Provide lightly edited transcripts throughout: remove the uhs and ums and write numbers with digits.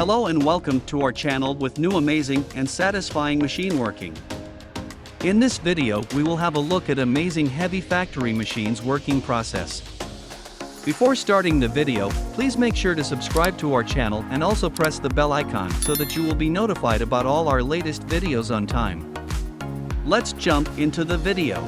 Hello and welcome to our channel with new amazing and satisfying machine working. In this video we will have a look at amazing heavy factory machines working process. Before starting the video, please make sure to subscribe to our channel and also press the bell icon so that you will be notified about all our latest videos on time. Let's jump into the video.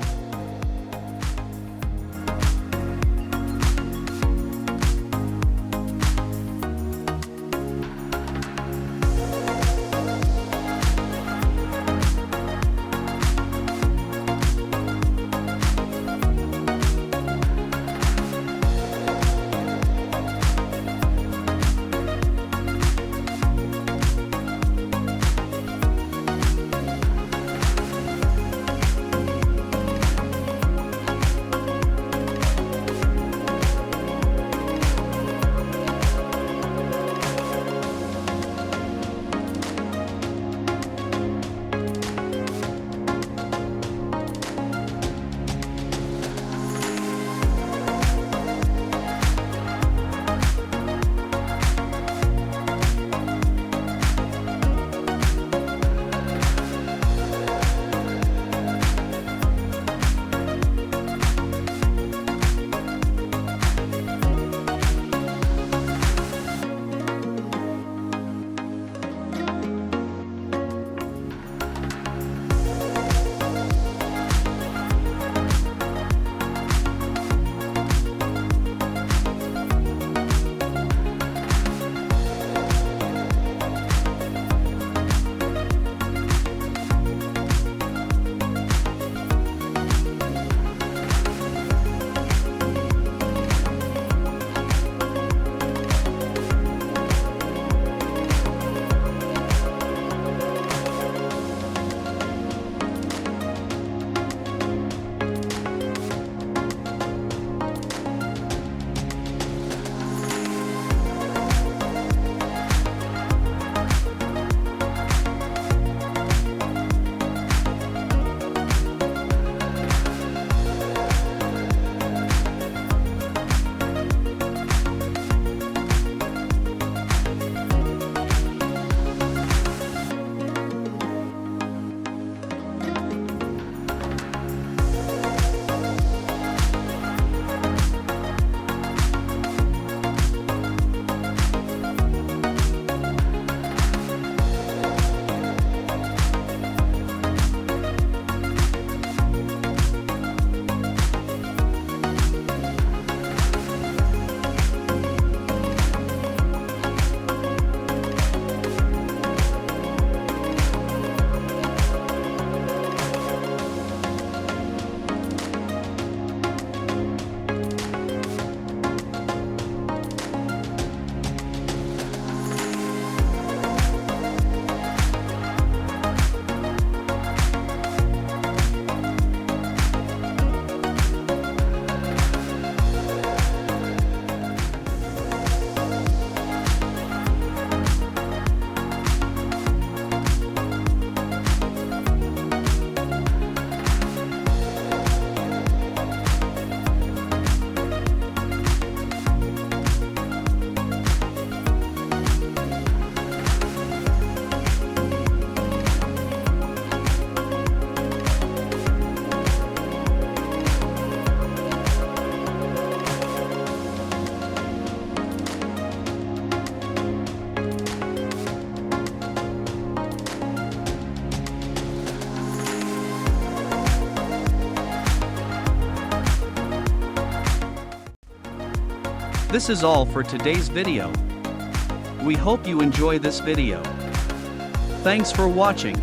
This is all for today's video. We hope you enjoy this video. Thanks for watching.